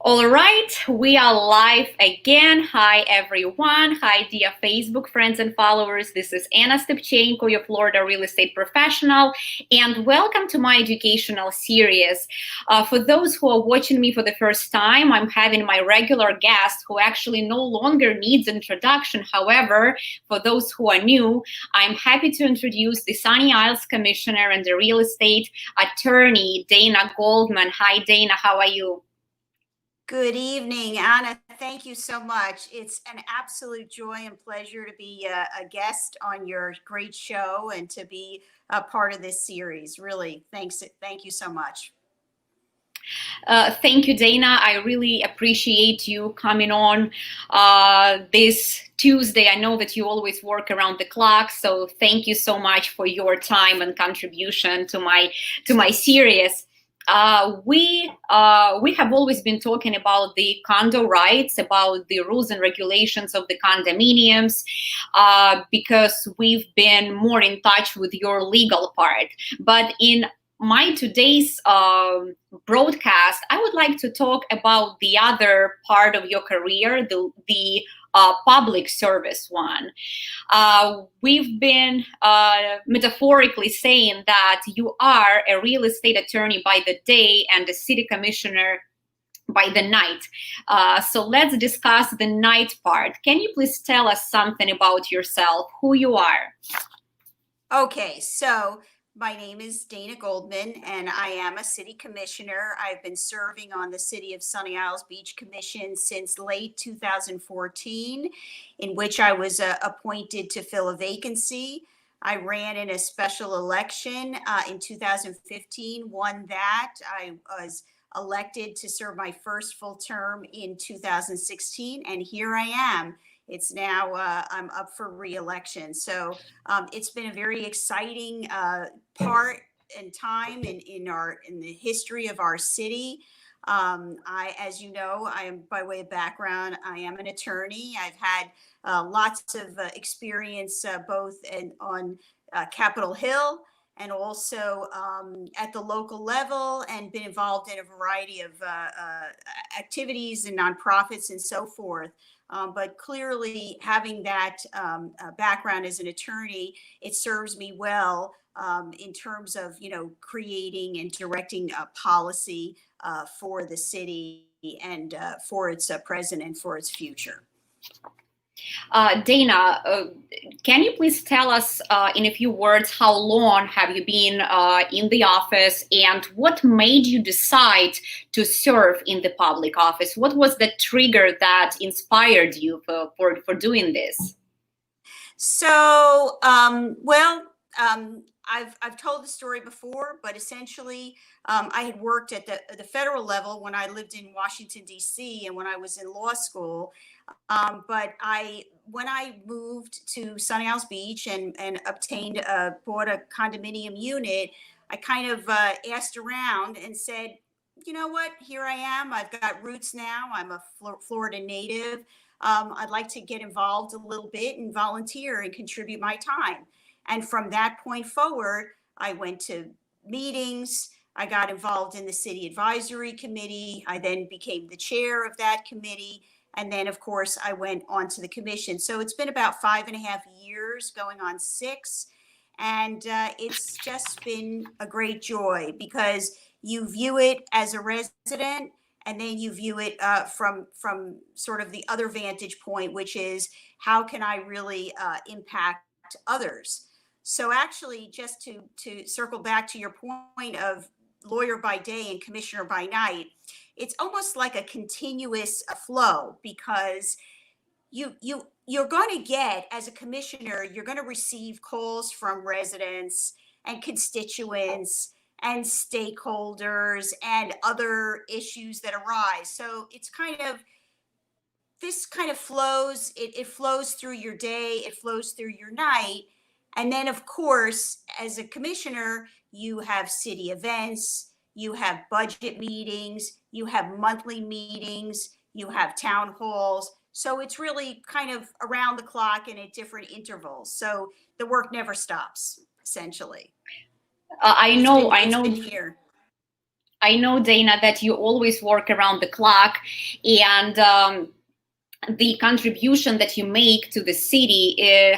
All right, we are live again. Hi, everyone. Hi, dear Facebook friends and followers. This is Anna Stepchenko, your Florida real estate professional, and welcome to my educational series. For those who are watching me for the first time, I'm having my regular guest who actually no longer needs introduction. However, for those who are new, I'm happy to introduce the Sunny Isles Commissioner and the real estate attorney, Dana GOLDMAN. Hi, Dana. How are you? Good evening, Anna. Thank you so much. It's an absolute joy and pleasure to be a guest on your great show and to be a part of this series. Really, thanks. Thank you so much. Thank you, Dana. I really appreciate you coming on this Tuesday. I know that you always work around the clock, so thank you so much for your time and contribution to my series. We have always been talking about the condo rights, about the rules and regulations of the condominiums, because we've been more in touch with your legal part. But in my today's broadcast, I would like to talk about the other part of your career, the public service one. We've been metaphorically saying that you are a real estate attorney by the day and a city commissioner by the night. So let's discuss the night part. Can you please tell us something about yourself, who you are? Okay, so my name is Dana GOLDMAN, and I am a city commissioner. I've been serving on the City of Sunny Isles Beach Commission since late 2014, in which I was appointed to fill a vacancy. I ran in a special election in 2015, won that. I was elected to serve my first full term in 2016, and here I am. It's now I'm up for re-election. So it's been a very exciting part and time in the history of our city. As you know, I am, by way of background, I am an attorney. I've had lots of experience both on Capitol Hill and also at the local level, and been involved in a variety of activities and nonprofits and so forth. But clearly, having that background as an attorney, it serves me well in terms of, creating and directing policy for the city and for its present and for its future. Dana, can you please tell us in a few words how long have you been in the office, and what made you decide to serve in the public office? What was the trigger that inspired you for doing this? So, I've told the story before, but essentially, I had worked at the federal level when I lived in Washington, D.C., and when I was in law school. But when I moved to Sunny Isles Beach and bought a condominium unit, I kind of asked around and said, you know what, here I am. I've got roots now. I'm a Florida native. I'd like to get involved a little bit and volunteer and contribute my time. And from that point forward, I went to meetings. I got involved in the city advisory committee. I then became the chair of that committee. And then, of course, I went on to the commission. So it's been about 5.5 years, going on 6. And it's just been a great joy because you view it as a resident, and then you view it from sort of the other vantage point, which is how can I really impact others? So actually, just to circle back to your point of lawyer by day and commissioner by night, it's almost like a continuous flow, because you're going to get, as a commissioner, you're going to receive calls from residents and constituents and stakeholders and other issues that arise. So it's this kind of flows, it flows through your day, it flows through your night. And then, of course, as a commissioner, you have city events, you have budget meetings, you have monthly meetings, you have town halls. So it's really kind of around the clock and at different intervals. So the work never stops, essentially. I know. It's been here. I know, Dana, that you always work around the clock, and the contribution that you make to the city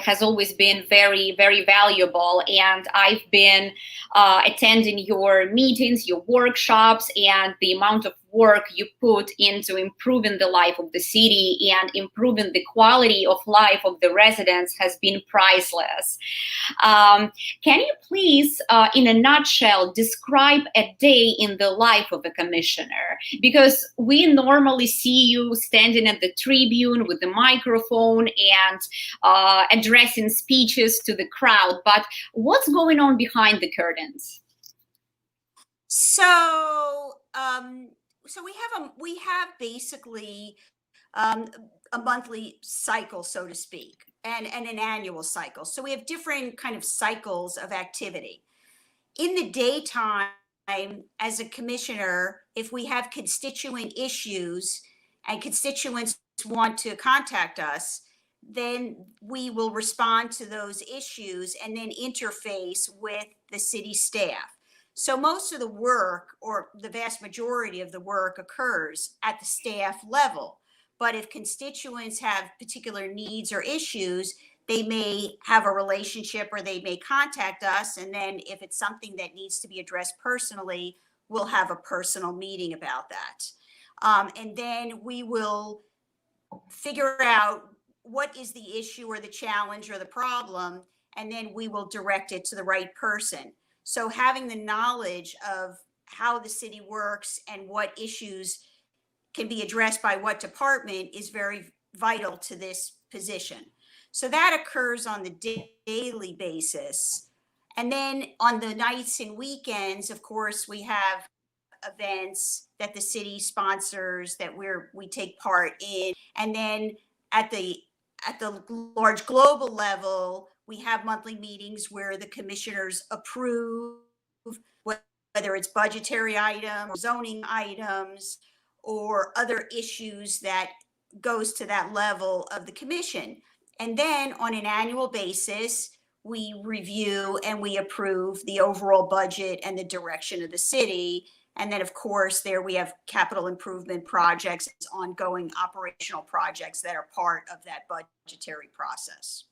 has always been very, very valuable. And I've been attending your meetings, your workshops, and the amount of work you put into improving the life of the city and improving the quality of life of the residents has been priceless. Can you please, in a nutshell, describe a day in the life of a commissioner? Because we normally see you standing at the tribune with the microphone and addressing speeches to the crowd, but what's going on behind the curtains? So, so we have basically a monthly cycle, so to speak, and an annual cycle. So we have different kind of cycles of activity. In the daytime, as a commissioner, if we have constituent issues and constituents want to contact us, then we will respond to those issues and then interface with the city staff. So most of the work, or the vast majority of the work, occurs at the staff level. But if constituents have particular needs or issues, they may have a relationship or they may contact us. And then if it's something that needs to be addressed personally, we'll have a personal meeting about that. And then we will figure out what is the issue or the challenge or the problem, and then we will direct it to the right person. So having the knowledge of how the city works and what issues can be addressed by what department is very vital to this position. So that occurs on the daily basis. And then on the nights and weekends, of course, we have events that the city sponsors that we take part in. And then at the large global level, we have monthly meetings where the commissioners approve whether it's budgetary items, zoning items, or other issues that goes to that level of the commission. And then on an annual basis, we review and we approve the overall budget and the direction of the city. And then, of course, there we have capital improvement projects, ongoing operational projects that are part of that budgetary process.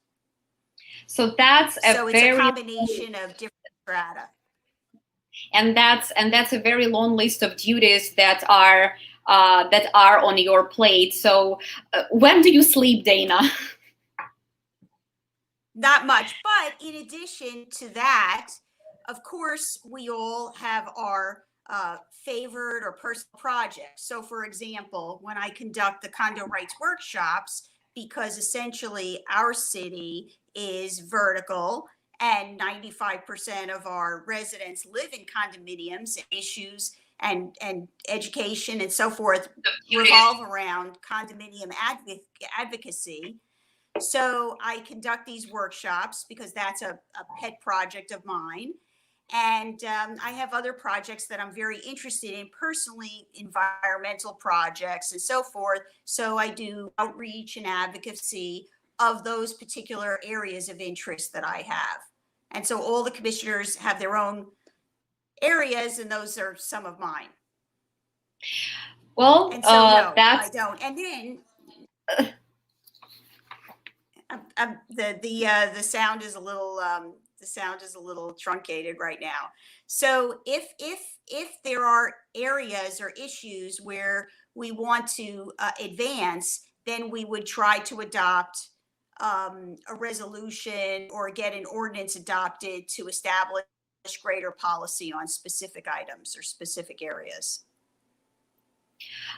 So that's so it's a combination of different strata. And that's a very long list of duties that are on your plate. So when do you sleep, Dana? Not much, but in addition to that, of course, we all have our favored or personal projects. So for example, when I conduct the condo rights workshops, because essentially our city is vertical and 95% of our residents live in condominiums, issues and education and so forth revolve around condominium advocacy. So I conduct these workshops because that's a pet project of mine. And I have other projects that I'm very interested in personally, environmental projects and so forth. So I do outreach and advocacy of those particular areas of interest that I have. And so all the commissioners have their own areas, and those are some of mine. Well, and so no, I don't. And then the sound is a little truncated right now. So if there are areas or issues where we want to advance, then we would try to adopt a resolution or get an ordinance adopted to establish greater policy on specific items or specific areas.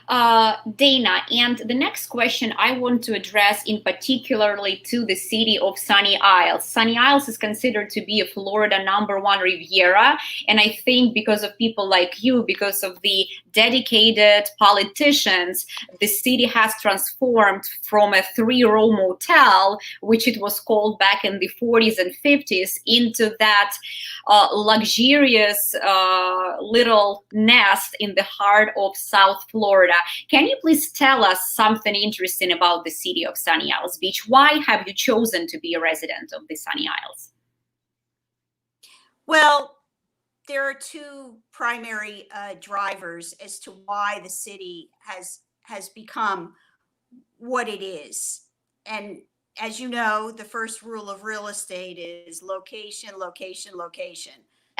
Dana, and the next question I want to address in particularly to the city of Sunny Isles. Sunny Isles is considered to be a Florida #1 Riviera, and I think because of people like you, because of the dedicated politicians, the city has transformed from a 3-row motel, which it was called back in the 40s and 50s, into that luxurious little nest in the heart of South Florida. Can you please tell us something interesting about the city of Sunny Isles Beach? Why have you chosen to be a resident of the Sunny Isles? Well, there are two primary drivers as to why the city has become what it is. And as you know, the first rule of real estate is location, location, location.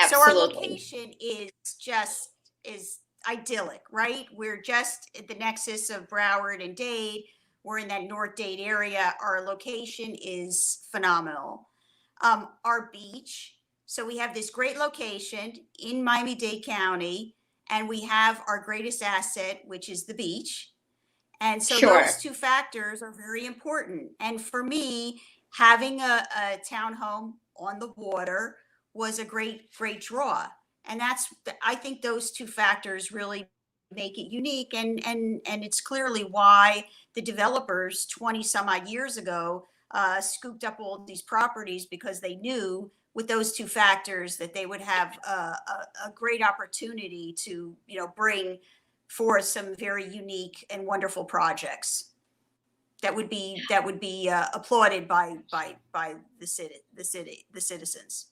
So our Absolutely. location is idyllic, right? We're just at the nexus of Broward and Dade. We're in that North Dade area. Our location is phenomenal. Our beach. So we have this great location in Miami-Dade County, and we have our greatest asset, which is the beach. And so those Sure. two factors are very important. And for me, having a townhome on the water was a great draw. And I think those two factors really make it unique. And it's clearly why the developers 20 some odd years ago scooped up all these properties, because they knew with those two factors that they would have a great opportunity to, bring for some very unique and wonderful projects that would be applauded by the citizens.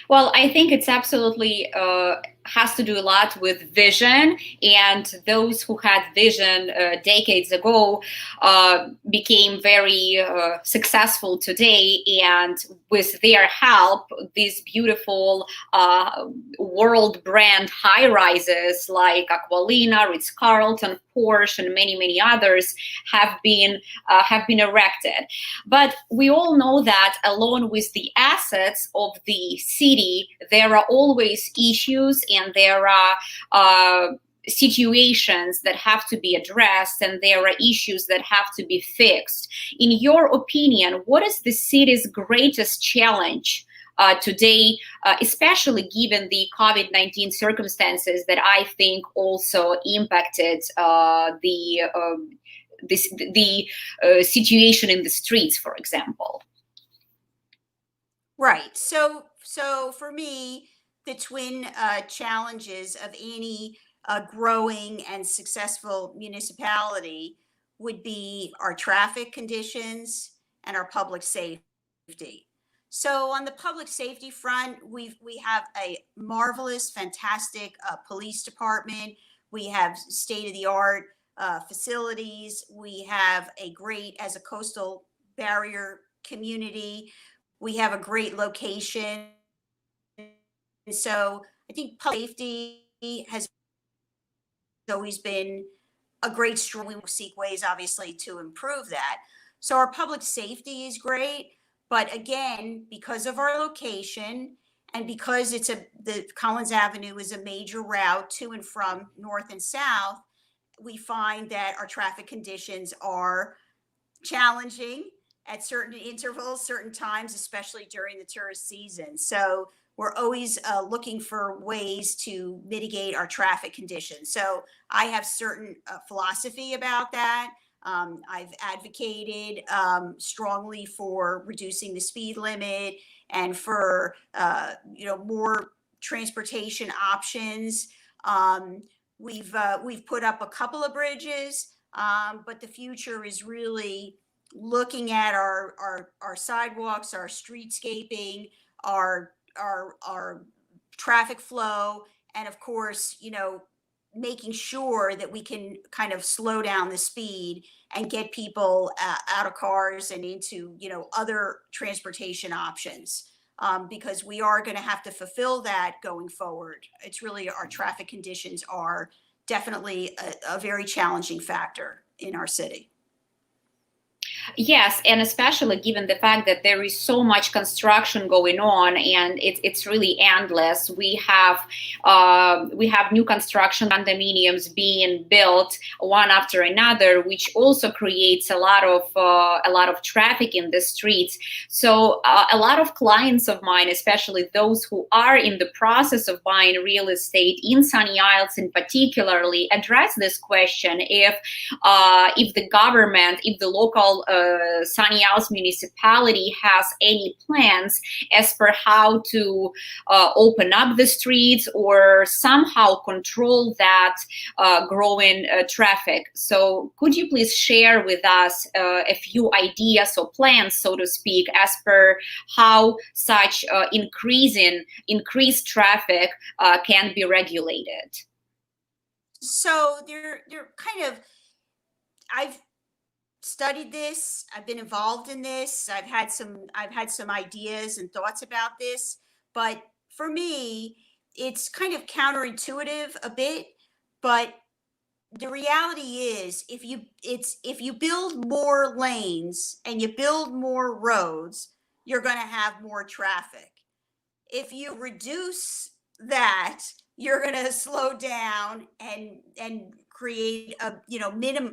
Well, I think it's absolutely has to do a lot with vision, and those who had vision decades ago became very successful today. And with their help, these beautiful world brand high rises like Aqualina, Ritz Carlton, Porsche, and many others have been erected. But we all know that along with the assets of the city, there are always issues, and there are situations that have to be addressed, and there are issues that have to be fixed. In your opinion, what is the city's greatest challenge today, especially given the COVID-19 circumstances that I think also impacted the situation in the streets, for example? Right. So for me, the twin challenges of any growing and successful municipality would be our traffic conditions and our public safety. So on the public safety front, we have a marvelous, fantastic police department. We have state-of-the-art facilities. We have as a coastal barrier community, we have a great location. So I think public safety has always been a great strong. We will seek ways, obviously, to improve that. So our public safety is great, but again, because of our location and because the Collins Avenue is a major route to and from north and south, we find that our traffic conditions are challenging at certain intervals, certain times, especially during the tourist season. So we're always looking for ways to mitigate our traffic conditions. So I have certain philosophy about that. I've advocated strongly for reducing the speed limit and for more transportation options. We've put up a couple of bridges, but the future is really looking at our sidewalks, our streetscaping, our traffic flow, and of course, making sure that we can kind of slow down the speed and get people out of cars and into other transportation options, because we are going to have to fulfill that going forward. It's really, our traffic conditions are definitely a very challenging factor in our city. Yes, and especially given the fact that there is so much construction going on, and it's really endless. We have new construction condominiums being built one after another, which also creates a lot of traffic in the streets. So a lot of clients of mine, especially those who are in the process of buying real estate in Sunny Isles in particularly, address this question: if the government, if the local Sunny Isles municipality has any plans as per how to open up the streets or somehow control that growing traffic. So could you please share with us a few ideas or plans, so to speak, as per how such increased traffic can be regulated? So they're kind of, I've studied this, I've been involved in this, I've had some ideas and thoughts about this, but for me, it's kind of counterintuitive a bit, but the reality is if you build more lanes and you build more roads, you're going to have more traffic. If you reduce that, you're going to slow down and create a,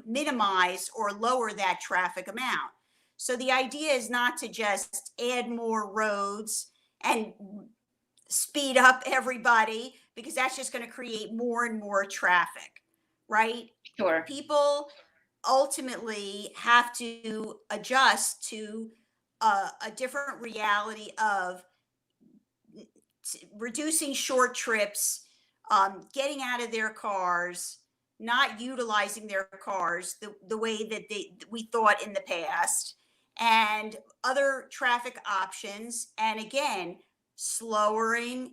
minimize or lower that traffic amount. So the idea is not to just add more roads and speed up everybody, because that's just going to create more and more traffic, right? Sure. People ultimately have to adjust to a different reality of reducing short trips, getting out of their cars, not utilizing their cars the way that we thought in the past, and other traffic options. And again, slowing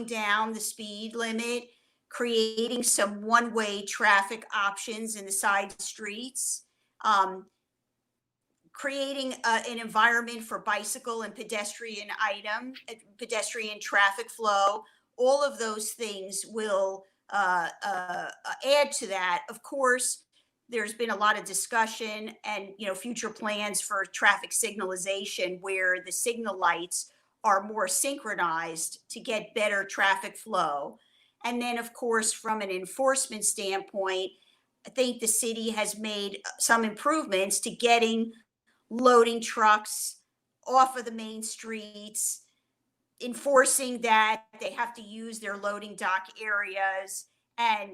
down the speed limit, creating some one-way traffic options in the side streets, creating an environment for bicycle and pedestrian traffic flow. All of those things will add to that. Of course, there's been a lot of discussion and future plans for traffic signalization, where the signal lights are more synchronized to get better traffic flow. And then, of course, from an enforcement standpoint, I think the city has made some improvements to getting loading trucks off of the main streets, enforcing that they have to use their loading dock areas, and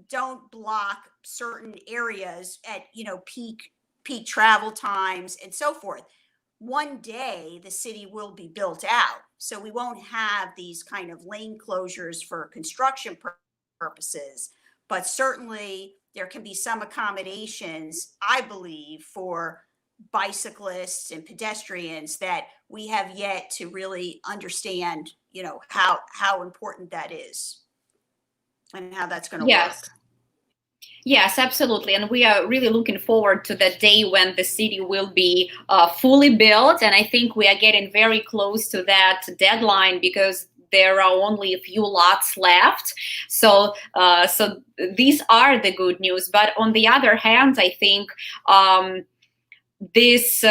don't block certain areas at peak travel times and so forth. One day the city will be built out, so we won't have these kind of lane closures for construction purposes, but certainly there can be some accommodations, I believe, for bicyclists and pedestrians that we have yet to really understand, how important that is and how that's going to Yes. work. Yes, absolutely. And we are really looking forward to the day when the city will be fully built. And I think we are getting very close to that deadline, because there are only a few lots left. So these are the good news. But on the other hand, I think these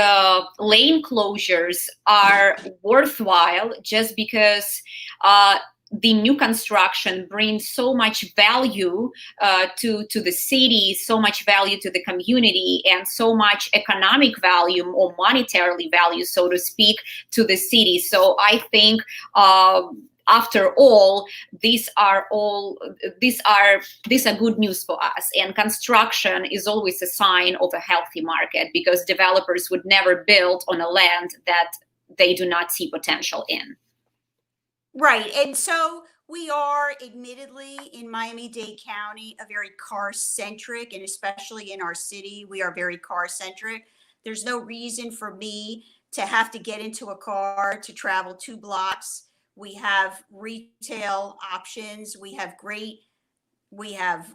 lane closures are worthwhile, just because the new construction brings so much value to the city, so much value to the community, and so much economic value or monetarily value, so to speak, to the city. So I think after all, these are good news for us. And construction is always a sign of a healthy market, because developers would never build on a land that they do not see potential in. Right. And so we are, admittedly, in Miami-Dade County, a very car-centric, and especially in our city, we are very car-centric. There's no reason for me to have to get into a car to travel 2 blocks. We have retail options. We have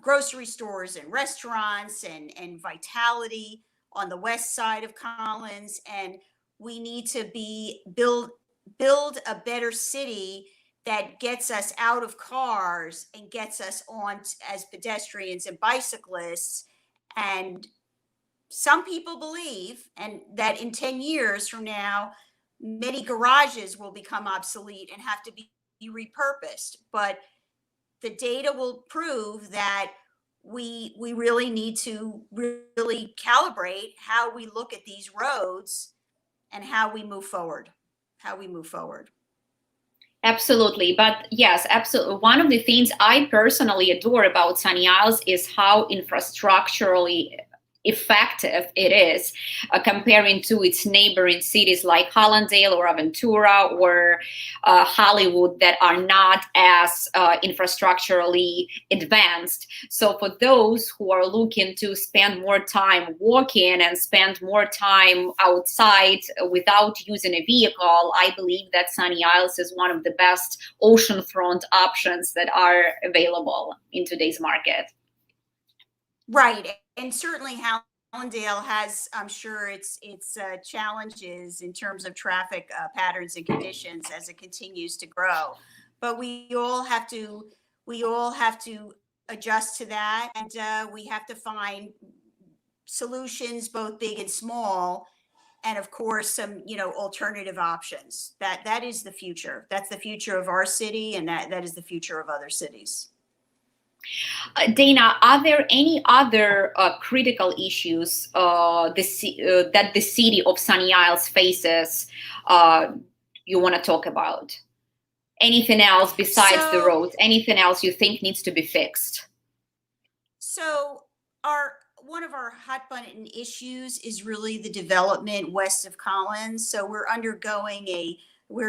grocery stores and restaurants and Vitality on the west side of Collins. And we need to build a better city that gets us out of cars and gets us on as pedestrians and bicyclists. And some people believe that in 10 years from now, many garages will become obsolete and have to be repurposed. But the data will prove that we really need to really calibrate how we look at these roads and how we move forward. Absolutely. But yes, absolutely. One of the things I personally adore about Sunny Isles is how infrastructurally effective it is comparing to its neighboring cities like Hollandale or Aventura or Hollywood that are not as infrastructurally advanced. So for those who are looking to spend more time walking and spend more time outside without using a vehicle, I believe that Sunny Isles is one of the best oceanfront options that are available in today's market. Right, and certainly Hallandale has, I'm sure, its challenges in terms of traffic patterns and conditions as it continues to grow. But we all have to adjust to that, and we have to find solutions, both big and small, and of course some alternative options. That is the future. That's the future of our city, and that is the future of other cities. Dana, are there any other critical issues that the city of Sunny Isles faces you want to talk about? Anything else besides the roads? Anything else you think needs to be fixed? So one of our hot button issues is really the development west of Collins. So we're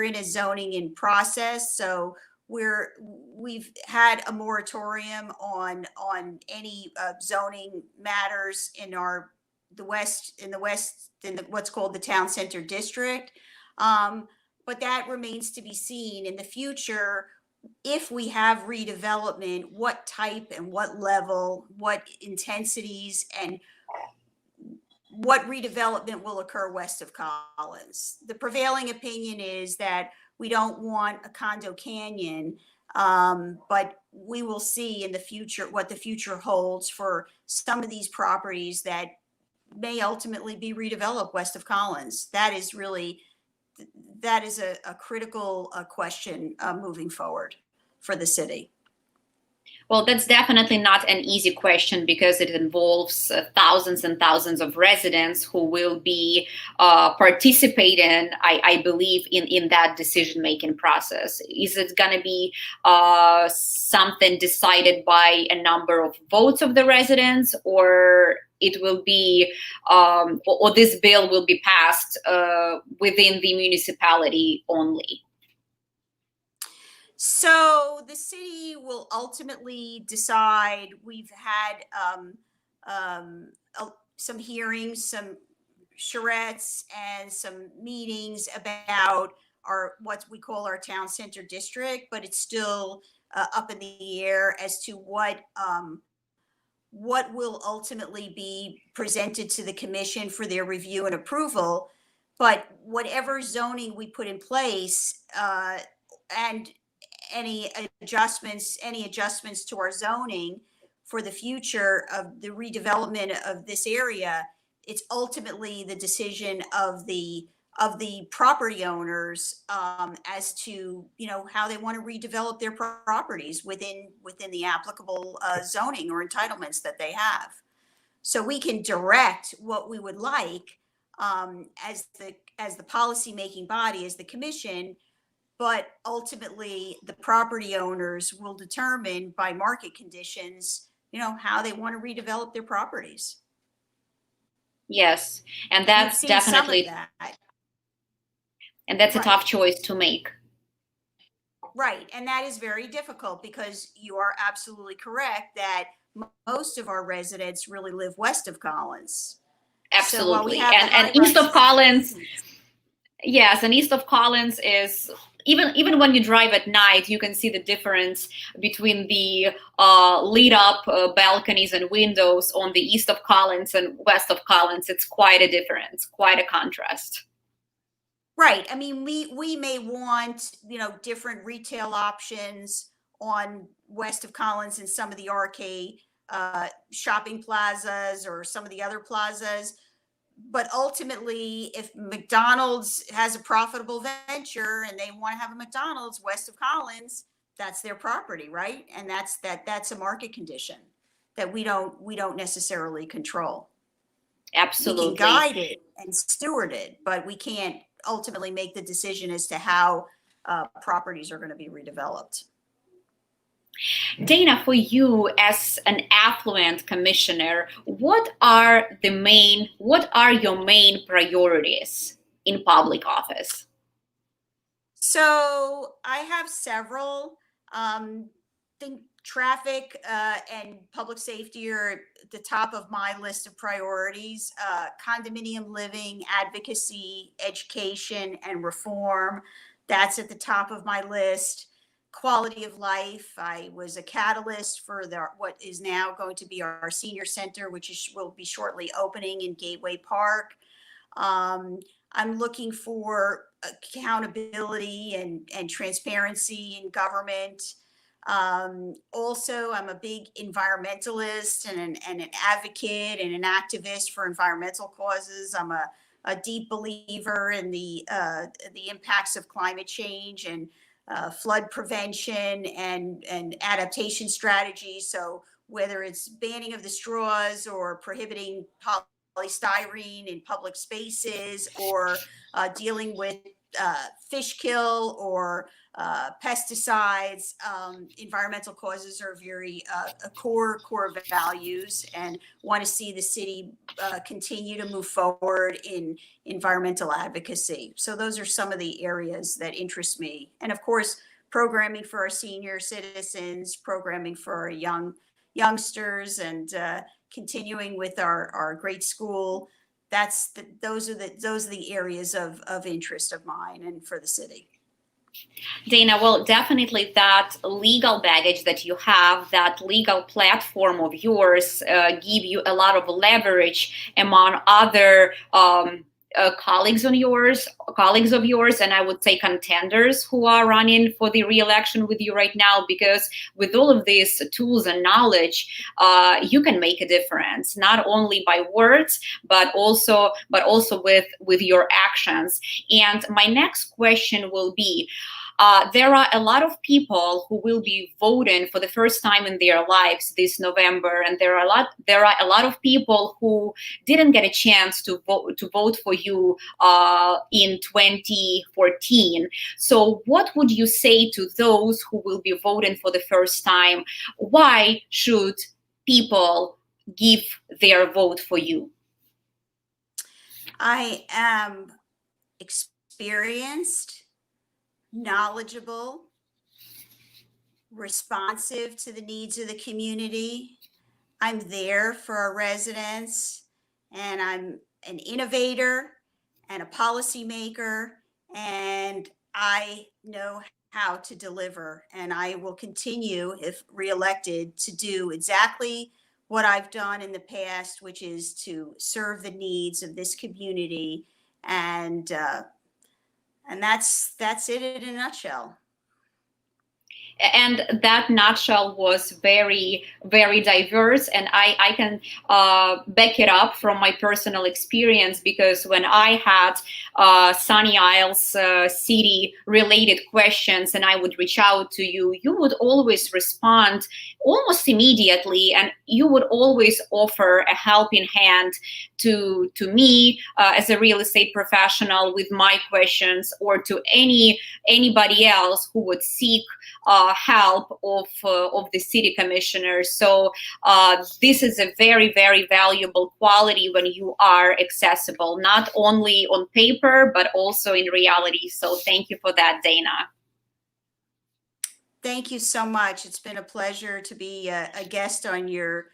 in a zoning in process. So we've had a moratorium on any zoning matters in what's called the town center district. But that remains to be seen in the future. If we have redevelopment, what type and what level, what intensities, and what redevelopment will occur west of Collins. The prevailing opinion is that we don't want a condo canyon, but we will see in the future what the future holds for some of these properties that may ultimately be redeveloped west of Collins. That is a critical question moving forward for the city. Well, that's definitely not an easy question because it involves thousands and thousands of residents who will be participating, I believe, in that decision-making process. Is it going to be something decided by a number of votes of the residents, or it will be, or this bill will be passed within the municipality only? So the city will ultimately decide. We've had some hearings, some charrettes, and some meetings about what we call our town center district, but it's still up in the air as to what will ultimately be presented to the commission for their review and approval. But whatever zoning we put in place, and any adjustments to our zoning for the future of the redevelopment of this area, it's ultimately the decision of the property owners as to how they want to redevelop their properties within the applicable zoning or entitlements that they have. So we can direct what we would like as the policy making body, as the commission. But ultimately, the property owners will determine by market conditions, how they want to redevelop their properties. Yes, and that's definitely that. And that's a tough choice to make. Right, and that is very difficult because you are absolutely correct that most of our residents really live west of Collins. Absolutely, so and east of Collins. Yes, and east of Collins is even when you drive at night, you can see the difference between the lit up balconies and windows on the east of Collins and west of Collins. It's quite a difference, quite a contrast. Right. I mean, we may want different retail options on west of Collins and some of the arcade shopping plazas or some of the other plazas. But ultimately, if McDonald's has a profitable venture and they want to have a McDonald's west of Collins, that's their property, right? And that's a market condition that we don't necessarily control. Absolutely. We can guide it and steward it, but we can't ultimately make the decision as to how properties are going to be redeveloped. Dana, for you as an affluent commissioner, what are your main priorities in public office? So I have several. Think traffic and public safety are at the top of my list of priorities. Condominium living, advocacy, education, and reform. That's at the top of my list. Quality of life. I was a catalyst for what is now going to be our senior center, will be shortly opening in Gateway Park. Um, I'm looking for accountability and transparency in government. Also, I'm a big environmentalist and an advocate and an activist for environmental causes. I'm a deep believer in the impacts of climate change and flood prevention and adaptation strategies. So whether it's banning of the straws or prohibiting polystyrene in public spaces or dealing with fish kill or pesticides. Environmental causes are very core values, and want to see the city continue to move forward in environmental advocacy. So those are some of the areas that interest me, and of course, programming for our senior citizens, programming for our youngsters, and continuing with our great school. Those are the areas of interest of mine and for the city. Dana, well, definitely that legal baggage that you have, that legal platform of yours, give you a lot of leverage among other colleagues of yours, and I would say contenders who are running for the re-election with you right now. Because with all of these tools and knowledge, you can make a difference, not only by words, but also with your actions. And my next question will be, there are a lot of people who will be voting for the first time in their lives this November, and there are a lot of people who didn't get a chance to vote for you in 2014. So, what would you say to those who will be voting for the first time? Why should people give their vote for you? I am experienced, knowledgeable, responsive to the needs of the community. I'm there for our residents, and I'm an innovator and a policymaker, and I know how to deliver, and I will continue, if reelected, to do exactly what I've done in the past, which is to serve the needs of this community, and that's it in a nutshell. And that nutshell was very, very diverse, and I can back it up from my personal experience, because when I had Sunny Isles city related questions and I would reach out to you, you would always respond almost immediately, and you would always offer a helping hand to me as a real estate professional with my questions, or to anybody else who would seek help of the city commissioners. So this is a very, very valuable quality when you are accessible, not only on paper, but also in reality. So thank you for that, Dana. Thank you so much. It's been a pleasure to be a guest on your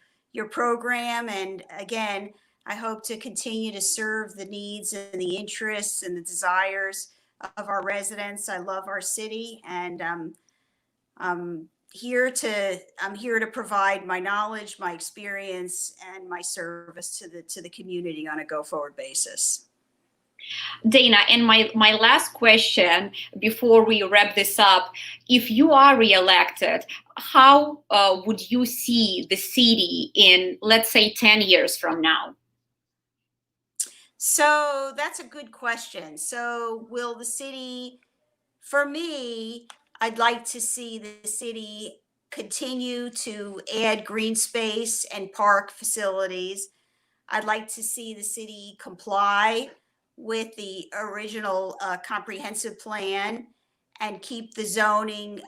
program. And again, I hope to continue to serve the needs and the interests and the desires of our residents. I love our city, and I'm here to provide my knowledge, my experience, and my service to the community on a go-forward basis. Dana, and my last question before we wrap this up: if you are reelected, how would you see the city in, let's say, 10 years from now? So that's a good question. So will the city, for me, I'd like to see the city continue to add green space and park facilities. I'd like to see the city comply with the original comprehensive plan and keep the zoning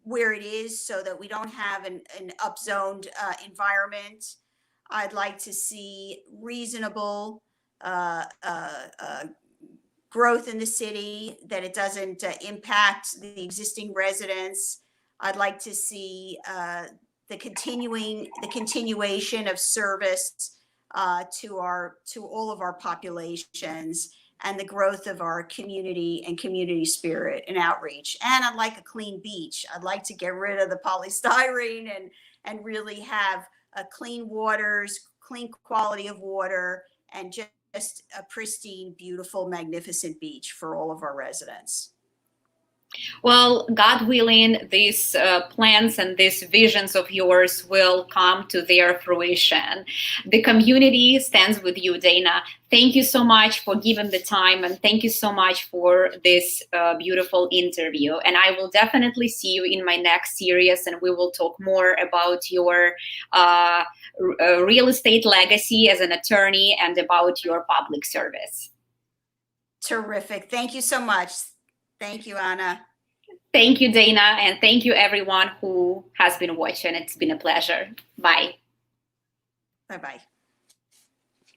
where it is so that we don't have an upzoned environment. I'd like to see reasonable growth in the city, that it doesn't impact the existing residents. I'd like to see the continuation of service to all of our populations, and the growth of our community and community spirit and outreach. And I'd like a clean beach. I'd like to get rid of the polystyrene and really have clean waters, clean quality of water, and just a pristine, beautiful, magnificent beach for all of our residents. Well, God willing, these plans and these visions of yours will come to their fruition. The community stands with you, Dana. Thank you so much for giving the time, and thank you so much for this beautiful interview. And I will definitely see you in my next series, and we will talk more about your real estate legacy as an attorney and about your public service. Terrific. Thank you so much. Thank you, Anna. Thank you, Dana, and thank you everyone who has been watching. It's been a pleasure. Bye. Bye-bye.